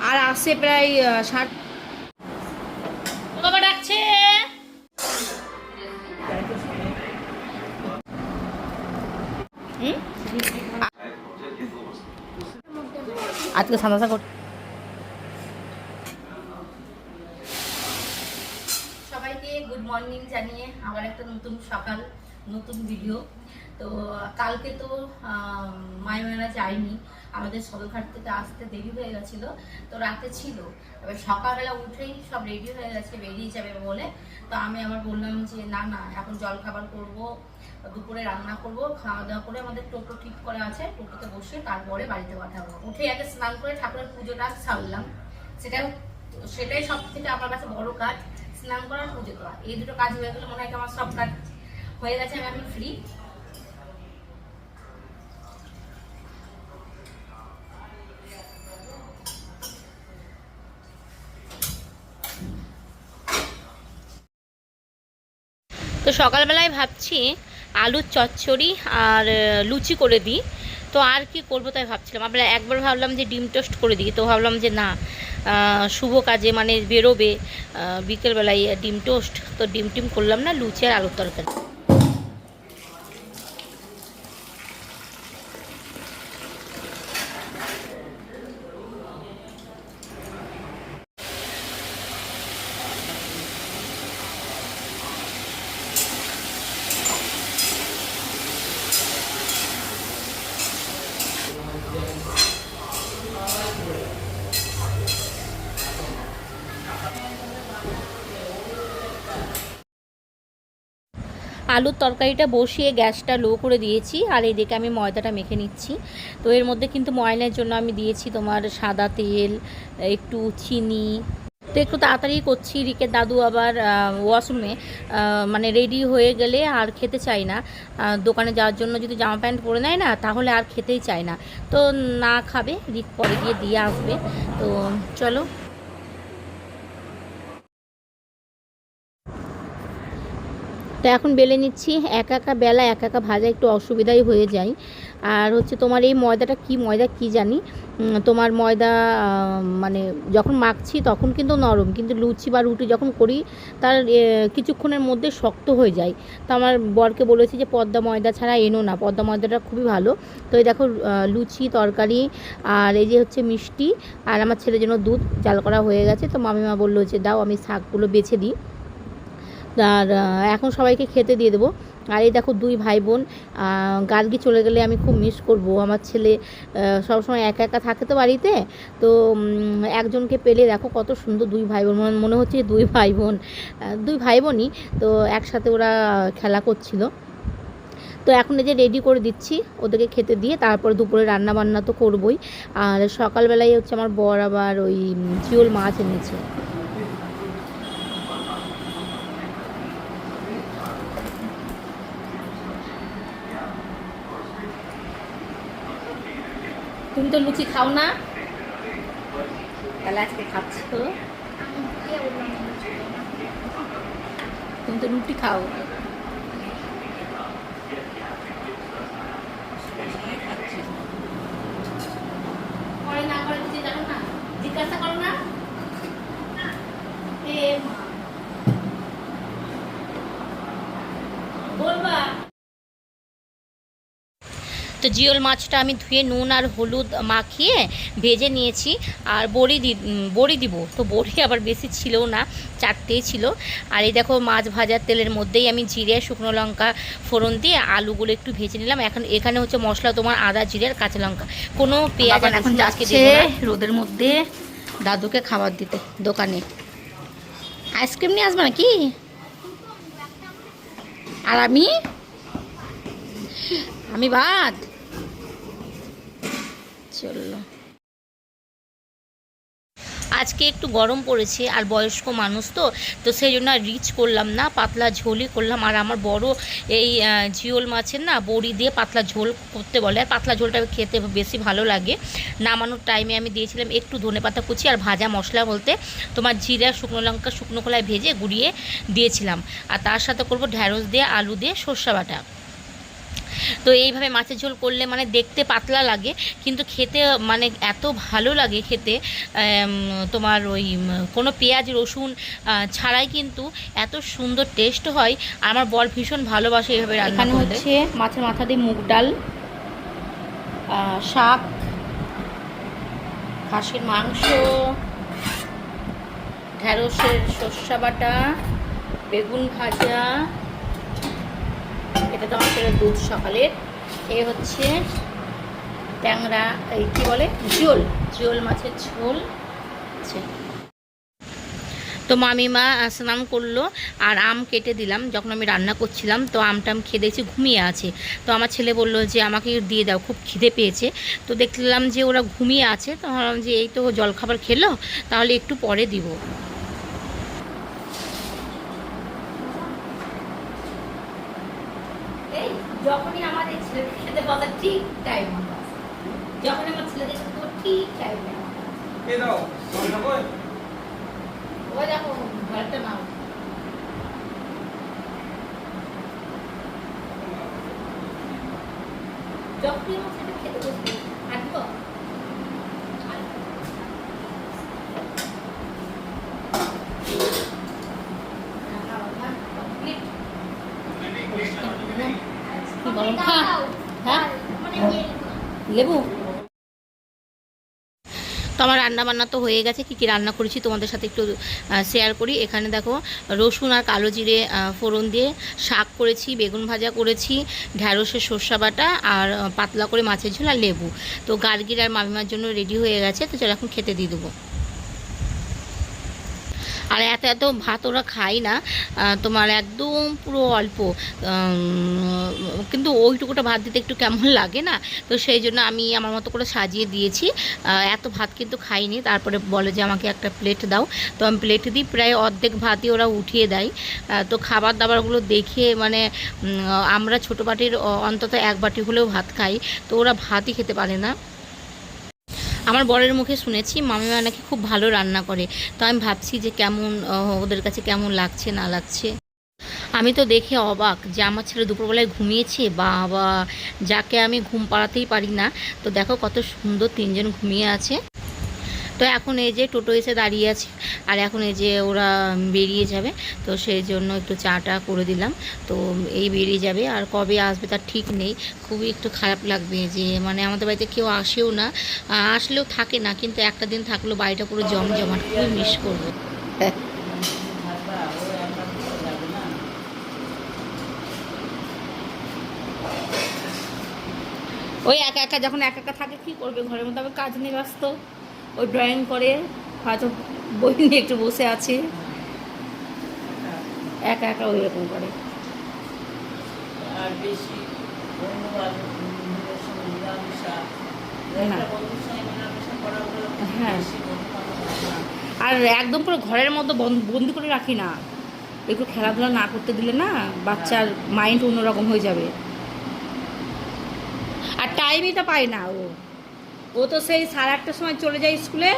আর আসছে প্রায় 60। বাবা ডাকছে। আজকে সাদা কর। সবাইকে গুড মর্নিং জানিয়ে আবার একটা নতুন সকাল, নতুন ভিডিও। তো কালকে তো মাইমারা যায়নি, আমাদের সদরঘাট থেকে আসতে দেরি হয়ে গেছিল, তো রাতে ছিল। এবার সকালবেলা উঠেই সব রেডি হয়ে গেছে, বেরিয়ে যাবে বলে। তো আমি আবার বললাম যে না না, এখন জল খাবার করবো, দুপুরে রান্না করব, খাওয়া দাওয়া করে আমাদের টোটো ঠিক করা আছে, টোটোতে বসে তারপরে বাড়িতে পাঠাবো। উঠে আগে স্নান করে ঠাকুরের পুজোটা সারলাম, সেটাই সব থেকে আমার কাছে বড় কাজ। স্নান করা, পুজো করা, এই দুটো কাজ হয়ে গেলে মনে হয় আমার সব কাজ হয়ে গেছে, আমি এখন ফ্রি। তো সকালবেলায় ভাবছি আলুর চচ্চড়ি আর লুচি করে দিই। তো আর কি করবো তাই ভাবছিলাম। একবার ভাবলাম যে ডিম টোস্ট করে দিই, তো ভাবলাম যে না, শুভ কাজে মানে বেরোবে বিকেলবেলায় ডিম টোস্ট, তো ডিম টিম করলাম না, লুচি আর আলুর তরকারি। আলুর তরকারিটা বসিয়ে গ্যাসটা লো করে দিয়েছি, আর এইদিকে আমি ময়দাটা মেখে নিচ্ছি। তো এর মধ্যে কিন্তু ময়নের জন্য আমি দিয়েছি তোমার সাদা তেল, একটু চিনি। তো একটু তাড়াতাড়ি করছি, রিকের দাদু আবার ওয়াশরুমে মানে রেডি হয়ে গেলে আর খেতে চায় না। দোকানে যাওয়ার জন্য যদি জামা প্যান্ট পরে নেয় না, তাহলে আর খেতেই চায় না। তো না খাবে, রিক পরে গিয়ে দিয়ে আসবে। তো চলো। তো এখন বেলে নিচ্ছি, একা একা বেলা একা একা ভাজা একটু অসুবিধাই হয়ে যায়। আর হচ্ছে তোমার এই ময়দাটা কি ময়দা কি জানি, তোমার ময়দা মানে যখন মাখছি তখন কিন্তু নরম, কিন্তু লুচি বা রুটি যখন করি তার কিছুক্ষণের মধ্যে শক্ত হয়ে যায়। তো আমার বরকে বলেছি যে পদ্মা ময়দা ছাড়া এনো না, পদ্মা ময়দাটা খুবই ভালো। তো এই দেখো লুচি তরকারি আর এই যে হচ্ছে মিষ্টি, আর আমার ছেলের জন্য দুধ জাল করা হয়ে গেছে। তো মামিমা বললো যে দাও আমি শাকগুলো বেছে দিই, আর এখন সবাইকে খেতে দিয়ে দেবো। আর এই দেখো দুই ভাই বোন, গার্গী চলে গেলে আমি খুব মিস করব। আমার ছেলে সবসময় একা একা থাকে তো বাড়িতে, তো একজনকে পেলে দেখো কত সুন্দর দুই ভাই বোন, মনে হচ্ছে দুই ভাই বোন, দুই ভাই বোনই তো একসাথে ওরা খেলা করছিল। তো এখন এই যে রেডি করে দিচ্ছি, ওদেরকে খেতে দিয়ে তারপর দুপুরে রান্না বান্না তো করবই। আর সকালবেলায় হচ্ছে আমার বর আবার ওই জিওল মাছ এনেছে। তুমি তো লুচি খাও না, তাহলে আজকে খাচ্ছ তো? তুমি তো রুটি খাও। পরে না করে দিতে জানো না, জিজ্ঞাসা করো না। বলবা তো জিওল মাছটা আমি ধুয়ে নুন আর হলুদ মাখিয়ে ভেজে নিয়েছি। আর বড়ি দিব, তো বড়ি আবার বেশি ছিলও না, চারটেই ছিল। আর এই দেখো মাছ ভাজার তেলের মধ্যেই আমি জিরে শুকনো লঙ্কা ফোড়ন দিয়ে আলুগুলো একটু ভেজে নিলাম। এখানে হচ্ছে মশলা তোমার আদা জিরে আর কাঁচা লঙ্কা, কোনো পেঁয়াজ এখন আজকে দেবো না। রোদের মধ্যে দাদুকে খাবার দিতে দোকানে। আইসক্রিম নিয়ে আসবে নাকি? আর আমি ভাত চললো। আজকে একটু গরম পড়েছে, আর বয়স্ক মানুষ তো সেই জন্য আর রিচ করলাম না, পাতলা ঝোলই করলাম। আর আমার বড় এই জিওল মাছের না বড়ি দিয়ে পাতলা ঝোল করতে বলে, আর পাতলা ঝোলটা খেতে বেশি ভালো লাগে। নামানোর টাইমে আমি দিয়েছিলাম একটু ধনেপাতা কুচি আর ভাজা মশলা বলতে তোমার জিরা শুকনো লঙ্কা শুকনো কলায় ভেজে গুঁড়িয়ে দিয়েছিলাম। আর তার সাথে করব ঢ্যাঁড়স দিয়ে আলু দিয়ে সর্ষে বাটা। তো এইভাবে মাছের ঝোল করলে মানে দেখতে পাতলা লাগে কিন্তু খেতে মানে এত ভালো লাগে খেতে, তোমার ওই কোনো পেঁয়াজ রসুন ছাড়াই কিন্তু এত সুন্দর টেস্ট হয়। আমার বর ভীষণ ভালোবাসে এইভাবে রান্না করলে। হচ্ছে মাছের মাথা দিয়ে মুগ ডাল, শাক, খাসির মাংস, ঢ্যাঁড়সের সর্ষা বাটা, বেগুন ভাজা, এটা তো আমার ছেলে দুধ সকালের। এ হচ্ছে ট্যাংরা, এই কী বলে, জিওল মাছের ঝোল। তো মামিমা স্নান করলো আর আম কেটে দিলাম যখন আমি রান্না করছিলাম। তো আমটা আমি খেয়ে দেখছি ঘুমিয়ে আছে। তো আমার ছেলে বললো যে আমাকে দিয়ে দাও, খুব খিদে পেয়েছে। তো দেখলাম যে ওরা ঘুমিয়ে আছে, তো ভাবলাম যে এই তো জলখাবার খেলো, তাহলে একটু পরে দিব। এই যখনই আমাদের ছেলেদের খেতে বসার ঠিক টাইম, যখন আমার ছেলেদের সাথে ঠিক টাইম ওই দেখো ঘরটা নাও। যখনই আমার ছেলে খেতে বসবে আসবো। হ্যাঁ লেবু। তো আমার রান্নাবান্না তো হয়ে গেছে। কী কী রান্না করেছি তোমাদের সাথে একটু শেয়ার করি। এখানে দেখো রসুন আর কালো জিরে ফোড়ন দিয়ে শাক করেছি, বেগুন ভাজা করেছি, ঢ্যাঁড়সের সর্ষা বাটা আর পাতলা করে মাছের ঝোল আর লেবু। তো গার্গির আর মামিমার জন্য রেডি হয়ে গেছে। তো চলো এখন খেতে দিয়ে দেবো। আর এত এত ভাত ওরা খায় না, তোমার একদম পুরো অল্প, কিন্তু ওইটুকুটা ভাত দিতে একটু কেমন লাগে না। তো সেই জন্য আমি আমার মতো করে সাজিয়ে দিয়েছি। এত ভাত কিন্তু খাইনি। তারপরে বলে যে আমাকে একটা প্লেট দাও। তো আমি প্লেট দিই, প্রায় অর্ধেক ভাতই ওরা উঠিয়ে দেয়। তো খাবার দাবারগুলো দেখে মানে আমরা ছোটো বাটির অন্তত এক বাটি হলেও ভাত খাই, তো ওরা ভাতই খেতে পারে না। আমার বরের মুখে শুনেছি মামিমা নাকি খুব ভালো রান্না করে। তো আমি ভাবছি যে কেমন ওদের কাছে কেমন লাগছে না লাগছে। আমি তো দেখে অবাক যে আমার ছেলে দুপুরবেলায় ঘুমিয়েছে, বাবা, যাকে আমি ঘুম পাড়াতেই পারি না। তো দেখো কত সুন্দর তিনজন ঘুমিয়ে আছে। তো এখন এই যে টোটো এসে দাঁড়িয়ে আছে, আর এখন এই যে ওরা বেরিয়ে যাবে। তো সেই জন্য একটু চাটা করে দিলাম। তো এই বেরিয়ে যাবে, আর কবে আসবে তার ঠিক নেই। খুবই একটু খারাপ লাগবে যে মানে আমাদের বাড়িতে কেউ আসেও না, আসলেও থাকে না, কিন্তু একটা দিন থাকলেও বাড়িটা পুরো জমজমাট, খুবই মিস করবো। ওই একা একা যখন একা একা থাকে কী করবে, ঘরের মধ্যে আবার কাজ নিয়ে ব্যস্ত। ওই ড্রয়িং করে, হয়তো বই নিয়ে একটু বসে আছে, একা একা ওই রকম করে। আর বেশি হ্যাঁ, আর একদম পুরো ঘরের মধ্যে বন্দি করে রাখি না। একটু খেলাধুলা না করতে দিলে না বাচ্চার মাইন্ড অন্যরকম হয়ে যাবে। আর টাইমই তো পায় না ও তো সেই 8:30টার সময় চলে যায় স্কুলে,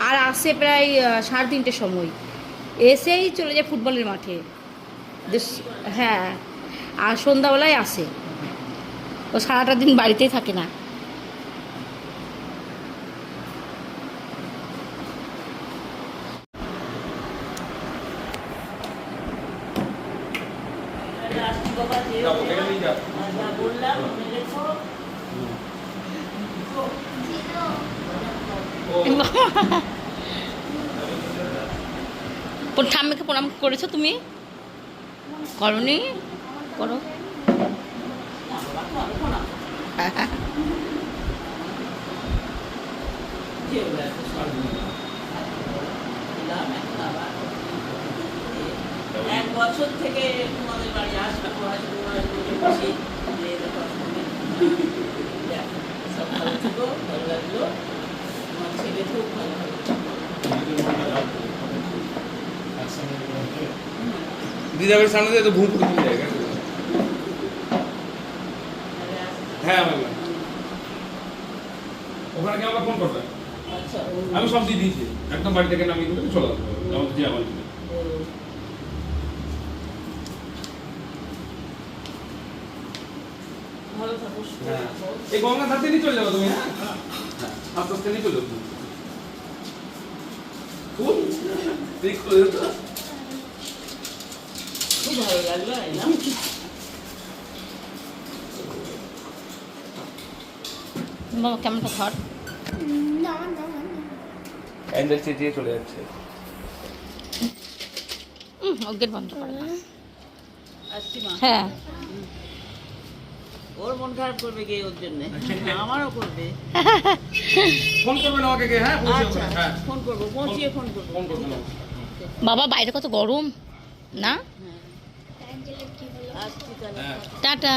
আর আসে প্রায় 3:30টার সময়, এসেই চলে যায় ফুটবলের মাঠে। হ্যাঁ, আর সন্ধ্যাবেলায় আসে। ও সারাটা দিন বাড়িতেই থাকে না। ঠাম্মিকে প্রণাম করেছো তুমি? করনি? করো। এক বছর থেকে তোমাদের বাড়ি আসবে, ভালো লাগলো। আমার ছেলে খুব ভালো দিদাবের সামনে দিয়ে তো ঘুম পুরো হয়ে যায়। হ্যাঁ ওখানে কি আমাকে ফোন করবে? আমি সব দিয়ে দিয়েছি, একদম বাড়ি থেকে নামিয়ে দিলে চলে আসবো আমাদের যে আমার। ভালো থাকো। হ্যাঁ এই গঙ্গা ধাতে নিয়ে চলে যাবো তুমি। হ্যাঁ আস্তে আস্তে নিয়ে চলে যাবো। খুব ঠিক করে তো খুব ভালো লাগলো না? বাবা কেমনটা ধর। হ্যান্ডেল চেঁচিয়ে চলে যাচ্ছে। গেট বন্ধ করে না। আসছি মা। হ্যাঁ ওর মন খারাপ করবে কে ওর জন্য? আমারও করবে। ফোন করবেন আমাকে কে? হ্যাঁ আচ্ছা হ্যাঁ ফোন করবো, পৌঁছিয়ে ফোন করবো। ফোন করবেন। বাবা বাইরে কত গরম না। আসছি তাহলে। টাটা।